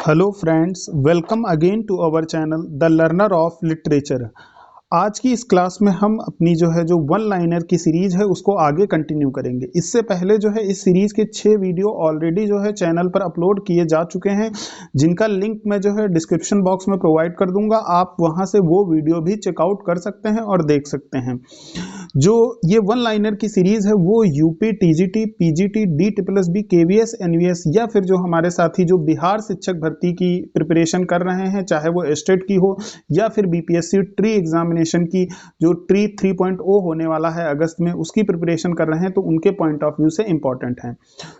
Hello friends, welcome again to our channel the learner of literature. आज की इस class में हम अपनी जो वन लाइनर की सीरीज है उसको आगे कंटिन्यू करेंगे। इससे पहले इस सीरीज के 6 वीडियो ऑलरेडी चैनल पर अपलोड किए जा चुके हैं, जिनका लिंक मैं डिस्क्रिप्शन बॉक्स में प्रोवाइड कर दूंगा। आप वहां से वो वीडियो भी चेकआउट कर सकते हैं और देख सकते हैं। जो ये वन लाइनर की सीरीज है वो UP, TGT, PGT, DSSB, KVS, NVS या फिर जो हमारे साथी जो बिहार शिक्षक भर्ती की प्रिपरेशन कर रहे हैं, चाहे वो स्टेट की हो या फिर BPSC ट्री एग्जामिनेशन की जो ट्री 3.0 होने वाला है अगस्त में, उसकी प्रिपरेशन कर रहे हैं, तो उनके पॉइंट ऑफ व्यू से इंपॉर्टेंट है।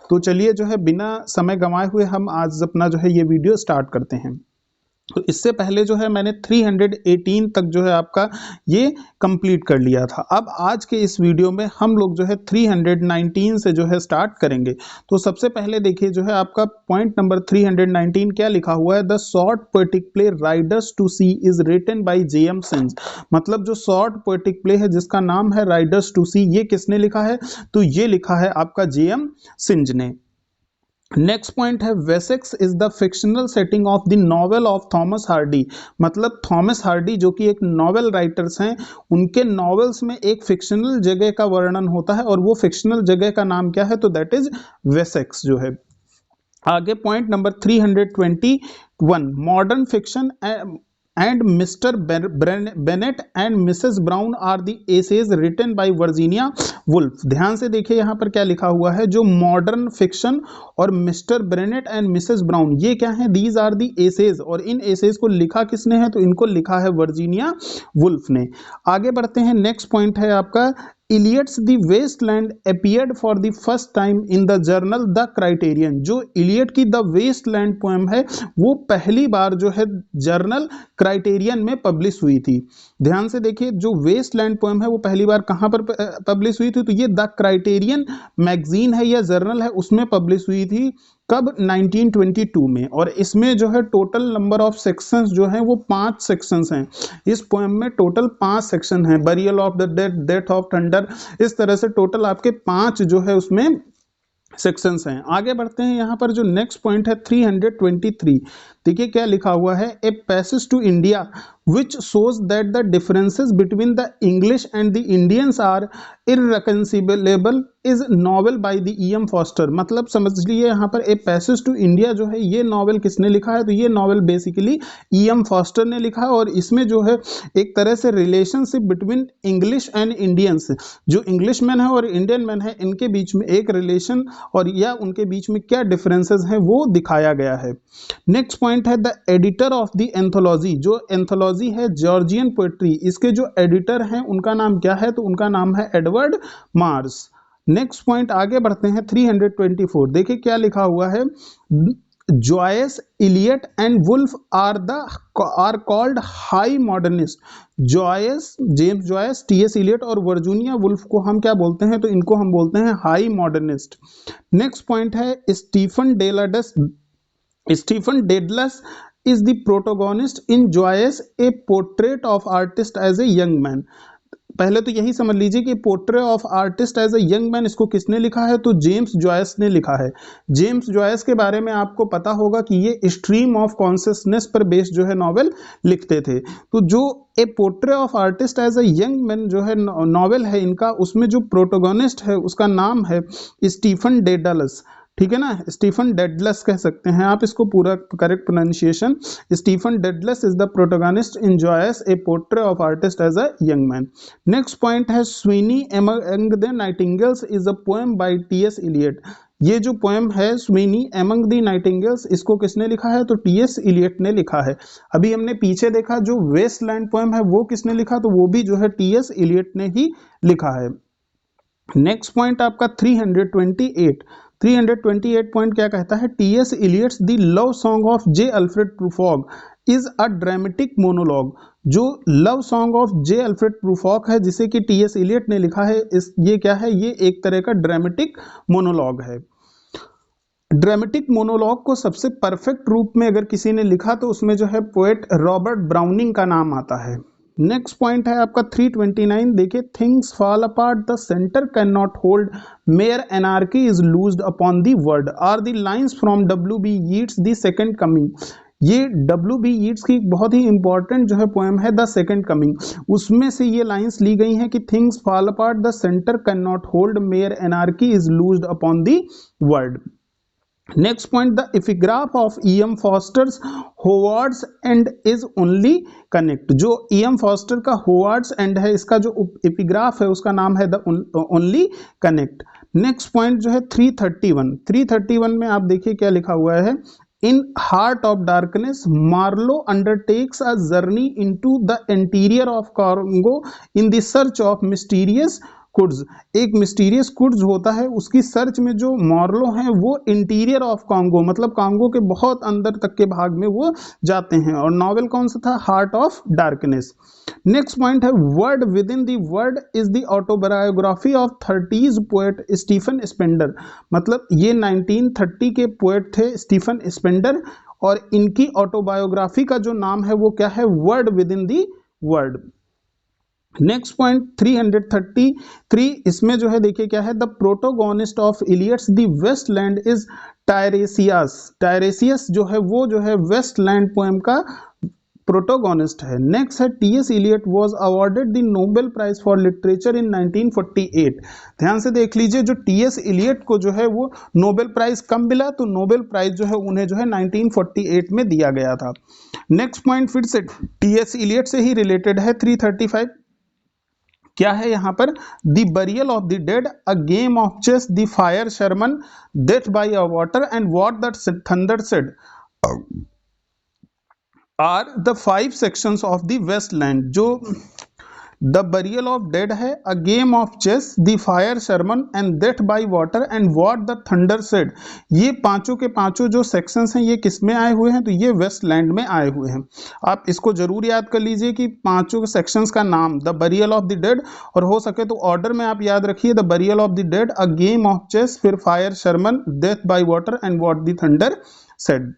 तो चलिए बिना समय गंवाए हुए हम आज अपना ये वीडियो स्टार्ट करते हैं। तो इससे पहले मैंने 318 तक आपका ये कंप्लीट कर लिया था। अब आज के इस वीडियो में हम लोग 319 से स्टार्ट करेंगे। तो सबसे पहले देखिए आपका पॉइंट नंबर 319 क्या लिखा हुआ है। The short poetic play riders to sea is written by JM Synge. मतलब जो शॉर्ट पोएटिक प्ले है जिसका नाम है राइडर्स टू सी, ये किसने लिखा है? तो ये लिखा है आपका JM सिंज ने। नेक्स्ट पॉइंट है Wessex is the fictional setting of the novel of Thomas Hardy. मतलब थॉमस हार्डी जो कि एक नॉवेल राइटर्स हैं, उनके नॉवेल्स में एक फिक्शनल जगह का वर्णन होता है और वो फिक्शनल जगह का नाम क्या है? तो दैट इज वेसेक्स है। आगे point number 321 modern fiction and Mr. Bennett and Mrs. Brown are the essays written by Virginia Woolf। ध्यान से देखिए यहाँ पर क्या लिखा हुआ है। जो मॉडर्न फिक्शन और Mr Bennett and Mrs Brown, ये क्या है? These are the essays. और इन एसेज को लिखा किसने है? तो इनको लिखा है वर्जीनिया वुल्फ ने। आगे बढ़ते हैं। नेक्स्ट पॉइंट है आपका Eliot's the waste land appeared for the first time in the journal the Criterion. जो इलियट की द वेस्टलैंड पोएम है वो पहली बार जर्नल क्राइटेरियन में पब्लिश हुई थी। ध्यान से देखिए, जो वेस्टलैंड पोएम है वो पहली बार कहां पर पब्लिश हुई थी? तो ये द क्राइटेरियन मैगजीन है या जर्नल है, उसमें पब्लिश हुई थी। कब? 1922 में। और इसमें टोटल नंबर ऑफ सेक्शंस वो 5 सेक्शंस हैं। इस पोएम में टोटल 5 सेक्शन हैं। Burial of the dead, death of thunder, इस तरह से टोटल आपके 5 उसमें सेक्शंस हैं। आगे बढ़ते हैं। यहाँ पर जो नेक्स्ट पॉइंट है 323, देखिए क्या लिखा हुआ है। A passage to India which shows that the differences between the English and the Indians are irreconcilable is novel by the E.M. Foster। मतलब समझ लिए यहाँ पर ए पैसेज टू इंडिया ये नॉवेल किसने लिखा है? तो ये नॉवेल बेसिकली E.M. फॉस्टर ने लिखा है। और इसमें एक तरह से relationship between English and Indians, जो इंग्लिश मैन है और इंडियन मैन है, इनके बीच में एक रिलेशन और या उनके बीच में क्या डिफरेंसेस हैं वो दिखाया गया है। नेक्स्ट पॉइंट है the editor of the anthology. जो एंथोलॉजी है जॉर्जियन पोएट्री, इसके जो एडिटर हैं उनका नाम क्या है? तो उनका नाम है एडवर्ड मार्स। नेक्स्ट पॉइंट आगे बढ़ते हैं 324, देखिए क्या लिखा हुआ है। Joyce, Eliot and Woolf are called high modernist. Joyce, James Joyce, TS Eliot और वर्जीनिया वुल्फ को हम क्या बोलते हैं? तो इनको हम बोलते हैं हाई मॉडर्निस्ट। नेक्स्ट पॉइंट है Stephen Dedalus is the protagonist in Joyce a portrait of artist as a young man। पहले तो यही समझ लीजिए कि portrait of artist as a young man इसको किसने लिखा है? तो जेम्स जॉयस ने लिखा है। जेम्स जॉयस के बारे में आपको पता होगा कि ये स्ट्रीम ऑफ कॉन्शियसनेस पर बेस्ड नॉवेल लिखते थे। तो जो a portrait of artist as a young man novel है इनका, उसमें जो प्रोटोगोनिस्ट है उसका नाम है स्टीफन डेडलस। ठीक है ना, स्टीफन डेडलस कह सकते हैं आप इसको, पूरा correct pronunciation. Stephen Dedalus is the protagonist in Joyce a portrait of artist as a young man. Next point है Sweeney among the nightingales is a poem by TS Eliot. ये जो poem है स्वीनी एमंग द नाइटिंगेल्स, इसको किसने लिखा है? तो TS Elliot ने लिखा है। अभी हमने पीछे देखा जो वेस्टलैंड पोएम है वो किसने लिखा? तो वो भी TS इलियट ने ही लिखा है। नेक्स्ट पॉइंट आपका 328 पॉइंट क्या कहता है? TS Eliot's the love song of J. Alfred Prufrock is a dramatic monologue. जो love song of J. Alfred Prufrock है जिसे कि TS इलियट ने लिखा है, ये क्या है? ये एक तरह का ड्रामेटिक मोनोलॉग है। ड्रामेटिक मोनोलॉग को सबसे परफेक्ट रूप में अगर किसी ने लिखा तो उसमें पोएट रॉबर्ट ब्राउनिंग का नाम आता है। नेक्स्ट पॉइंट है आपका 329, देखिए things fall apart the centre can not hold mere anarchy is loosed upon the world are the lines from W B Yeats the second coming. ये डब्ल्यू बी यीट्स की बहुत ही इंपॉर्टेंट जो है poem है the second coming, उसमें से ये lines ली गई हैं कि things fall apart the centre can not hold mere anarchy is loosed upon the word. Next point, the epigraph of E.M. Foster's Howard's End is only connect। जो E.M. Foster का Howard's End है, इसका जो epigraph है उसका नाम है the only connect। Next point जो है 331 में आप देखिए क्या लिखा हुआ है। In Heart of Darkness, Marlowe undertakes a journey into the interior of Congo in the search of mysterious Quds. एक मिस्टीरियस कुड्स होता है, उसकी सर्च में जो मॉर्लो हैं वो इंटीरियर ऑफ कांगो मतलब कांगो के बहुत अंदर तक के भाग में वो जाते हैं। और नॉवेल कौन सा था? Heart of darkness. Next point है world within the world is the autobiography of 30s poet Stephen Spender. मतलब ये 1930 के पोएट थे स्टीफन स्पेंडर, और इनकी ऑटोबायोग्राफी का जो नाम है वो क्या है? World within the world. Next point 333, इसमें जो है देखिए क्या है, the protagonist of Eliot's the waste land is Tiresias. Tiresias जो है वो जो है वेस्ट लैंड पोएम का प्रोटोगोनिस्ट है। नेक्स्ट है T S. Eliot was awarded the Nobel prize for literature in 1948। ध्यान से देख लीजिए, जो टी.एस. इलियट को जो है वो नोबेल प्राइज कब मिला? तो नोबेल प्राइज जो है उन्हें जो है 1948 में दिया गया था। नेक्स्ट पॉइंट फिर से टी.एस. इलियट से ही रिलेटेड है 335। क्या है यहां पर? The burial of the dead, a game of chess, the fire sermon, death by a water and what the thunder said are the 5 sections of the waste land. जो the burial of dead है, a game of chess, the fire sermon and death by water and what the thunder said, ये पांचों के पांचों जो sections हैं ये किस में आए हुए हैं? तो ये वेस्टलैंड में आए हुए हैं। आप इसको जरूर याद कर लीजिए कि पांचों सेक्शंस का नाम the burial of the dead, और हो सके तो ऑर्डर में आप याद रखिए, the burial of the dead, a game of chess, फिर fire sermon, death by water and what the thunder said.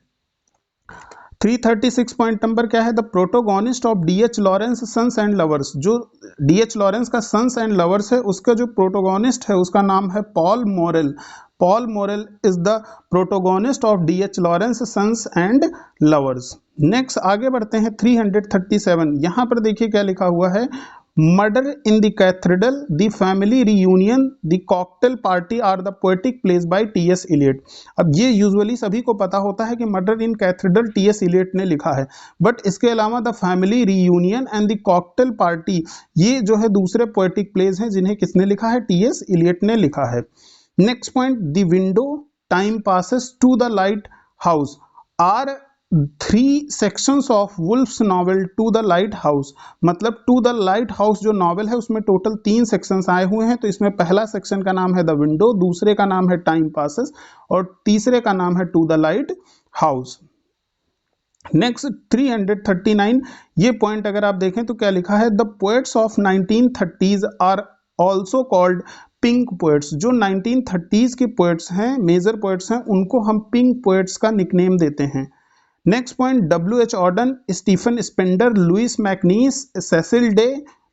336 point number क्या है? The protagonist of D H. Lawrence sons and lovers. जो डी.एच. लॉरेंस का sons and lovers है उसका जो protagonist है उसका नाम है Paul Morel. Paul Morel is the protagonist of D H. Lawrence sons and lovers. Next आगे बढ़ते हैं 337। यहां पर देखिए क्या लिखा हुआ है, murder in the cathedral, the family reunion, the cocktail party are the poetic plays by T S. Eliot. अब ये यूजुअली सभी को पता होता है कि murder in cathedral T S. Eliot ने लिखा है, बट इसके अलावा the family reunion and the cocktail party ये जो है दूसरे पोएटिक प्लेस हैं जिन्हें किसने लिखा है? टी.एस. इलियट ने लिखा है। Next point, the window, time passes, to the light house are 3 sections of Woolf's novel to the light house. मतलब टू द लाइट हाउस जो नॉवेल है उसमें टोटल 3 सेक्शंस आए हुए हैं। तो इसमें पहला सेक्शन का नाम है द विंडो, दूसरे का नाम है टाइम पासेस, और तीसरे का नाम है to the light house. Next 339, ये पॉइंट अगर आप देखें तो क्या लिखा है, the poets of 1930s are also called pink poets. जो 1930s के पोएट्स हैं, मेजर पोएट्स हैं, उनको हम पिंक पोएट्स का निकनेम देते हैं। Next point, W H. Auden, Stephen Spender, Louis MacNeice, Cecil Day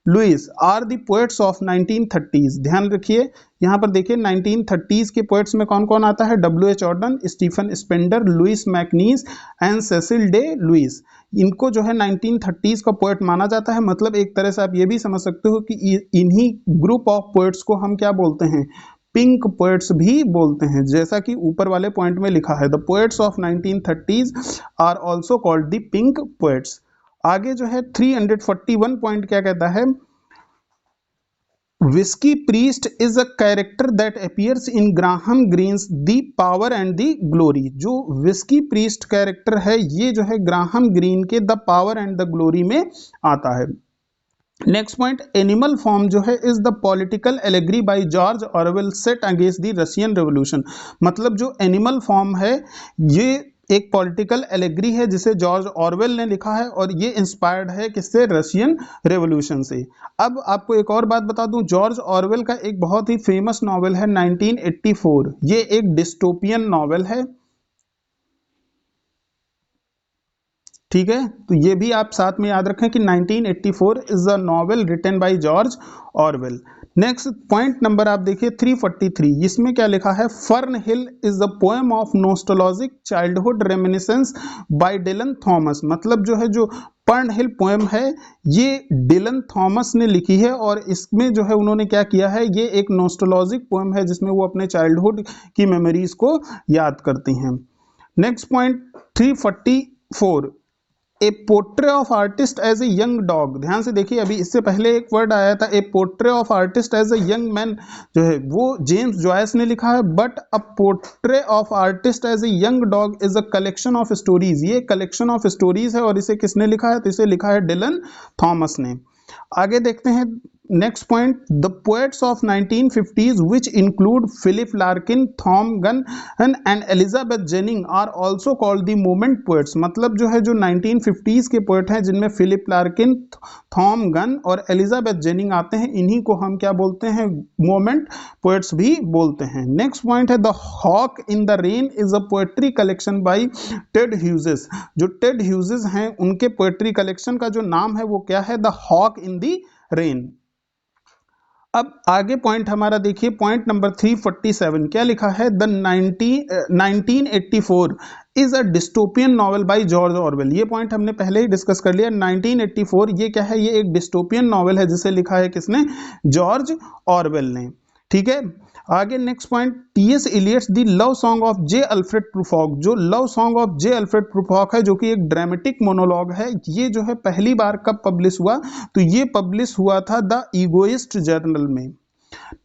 Lewis are the poets of 1930s। ध्यान रखिए यहां पर देखिए 1930s के पोएट्स में कौन कौन आता है? W H. Auden, Stephen Spender, Louis MacNeice and Cecil Day Lewis. इनको जो है 1930s का पोएट माना जाता है। मतलब एक तरह से आप ये भी समझ सकते हो कि इन्हीं ग्रुप ऑफ पोएट्स को हम क्या बोलते हैं? पिंक पोएट्स भी बोलते हैं, जैसा कि ऊपर वाले पॉइंट में लिखा है, the poets of 1930s are also called the pink poets. आगे जो है 341 पॉइंट क्या कहता है, whisky priest is a character that appears in Graham Greene's the power and the glory. जो विस्की प्रीस्ट कैरेक्टर है ये जो है ग्राहम ग्रीन के the power and the glory में आता है। नेक्स्ट पॉइंट, एनिमल फॉर्म जो है is the political allegory by George Orwell set against the Russian revolution. मतलब जो एनिमल फॉर्म है ये एक पॉलिटिकल एलेग्री है जिसे जॉर्ज ऑरवेल ने लिखा है, और ये इंस्पायर्ड है किससे? रशियन रेवोल्यूशन से। अब आपको एक और बात बता दूं, जॉर्ज ऑरवेल का एक बहुत ही फेमस नॉवेल है 1984। ये एक डिस्टोपियन नॉवेल है, ठीक है, तो ये भी आप साथ में याद रखें कि 1984 is a novel written by George Orwell. Next point number आप देखिए 343, इसमें क्या लिखा है, Fern Hill is the poem of nostalgic childhood reminiscence by Dylan Thomas. मतलब जो है जो फर्न हिल पोएम है ये डिलन थॉमस ने लिखी है और इसमें जो है उन्होंने क्या किया है, ये एक नोस्टोलॉजिक पोएम है जिसमें वो अपने चाइल्डहुड की मेमोरीज को याद करती हैं। Next point 344, a portrait of artist as a young dog. ध्यान से देखिए, अभी इससे पहले एक वर्ड आया था a portrait of artist as a young man, जो है वो जेम्स जॉयस ने लिखा है, but a portrait of artist as a young dog is a collection of stories. ये कलेक्शन ऑफ स्टोरीज है और इसे किसने लिखा है, तो इसे लिखा है डिलन थॉमस ने। आगे देखते हैं next point, the poets of 1950s which include Philip Larkin, Thom Gunn and Elizabeth Jenning are also called the moment poets. मतलब जो है जो 1950s के पोएट हैं जिनमें फिलिप लार्किन, थॉम गन और एलिजाबेथ जेनिंग आते हैं, इन्हीं को हम क्या बोलते हैं, मोमेंट पोएट्स भी बोलते हैं। नेक्स्ट पॉइंट है the hawk in the rain is a poetry collection by Ted Hughes. जो टेड ह्यूजेस हैं उनके पोएट्री कलेक्शन का जो नाम है वो क्या है, the hawk in the rain. अब आगे पॉइंट हमारा देखिए, पॉइंट नंबर 347 क्या लिखा है, the 1984 is a dystopian novel bye George Orwell. ये पॉइंट हमने पहले ही डिस्कस कर लिया। 1984 ये क्या है, ये एक डिस्टोपियन नॉवल है जिसे लिखा है किसने, जॉर्ज ऑरवेल ने। ठीक है, आगे next point, T S. Eliot's the love song of J Alfred Prufrock. जो love song of J Alfred Prufrock है जो कि एक ड्रामेटिक मोनोलॉग है, ये जो है पहली बार कब पब्लिश हुआ, तो ये पब्लिश हुआ था द ईगोइस्ट जर्नल में।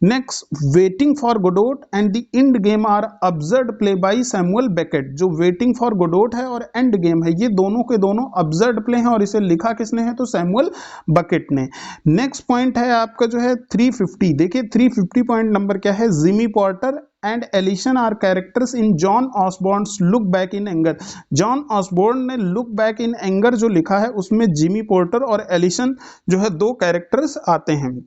Next, waiting for Godot and the endgame are absurd play by Samuel Beckett. जो वेटिंग फॉर गोडोट है और एंड गेम है, ये दोनों के दोनों अब्सर्ड प्ले हैं और इसे लिखा किसने है, तो सैमुअल बेकेट ने। नेक्स्ट पॉइंट है आपका जो है 350। देखिए 350 पॉइंट नंबर क्या है, Jimmy Porter and Alison are characters in John Osborne's look back in anger. John Osborne ने लुक बैक इन एंगर जो लिखा है उसमें जिमी पोर्टर और एलिशन जो है दो कैरेक्टर्स आते हैं।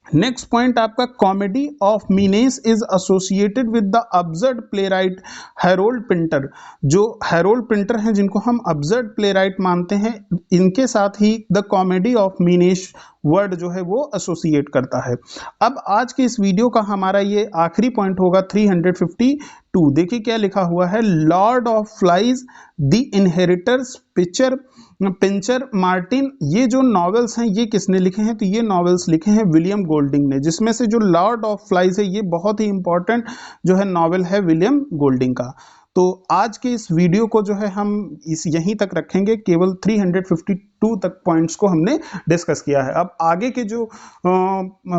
नेक्स्ट पॉइंट आपका, comedy of menace is associated with the absurd playwright Harold Pinter. जो हैरोल्ड पिंटर हैं जिनको हम अब्सर्ड प्लेराइट मानते हैं, इनके साथ ही the comedy of menace word जो है वो एसोसिएट करता है। अब आज के इस वीडियो का हमारा ये आखिरी पॉइंट होगा 352। देखिए क्या लिखा हुआ है, lord of flies, the inheritors, Pincher Martin. ये जो नॉवेल्स हैं ये किसने लिखे हैं, तो ये नॉवेल्स लिखे हैं विलियम गोल्डिंग ने, जिसमें से जो लॉर्ड ऑफ फ्लाइज है ये बहुत ही इंपॉर्टेंट जो है नॉवेल है विलियम गोल्डिंग का। तो आज के इस वीडियो को जो है हम इस यहीं तक रखेंगे, केवल 352 तक पॉइंट्स को हमने डिस्कस किया है। अब आगे के जो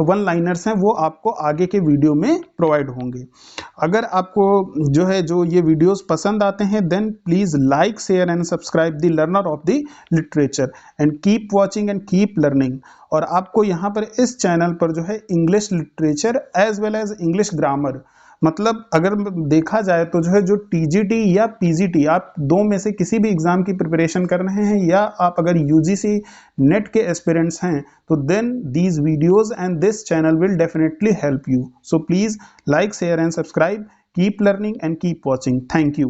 वन लाइनर्स हैं वो आपको आगे के वीडियो में प्रोवाइड होंगे। अगर आपको जो है जो ये वीडियोस पसंद आते हैं then please like, share and subscribe the learner of the literature and keep watching and keep learning. और आपको यहाँ पर इस चैनल पर जो है English literature as well as English grammar, मतलब अगर देखा जाए तो जो है जो टीजीटी या पीजीटी, आप दो में से किसी भी एग्जाम की प्रिपरेशन कर रहे हैं या आप अगर यूजीसी नेट के एस्पिरेंट्स हैं, तो then these videos and this channel will definitely help you. So please like, share and subscribe, keep learning and keep watching. Thank you.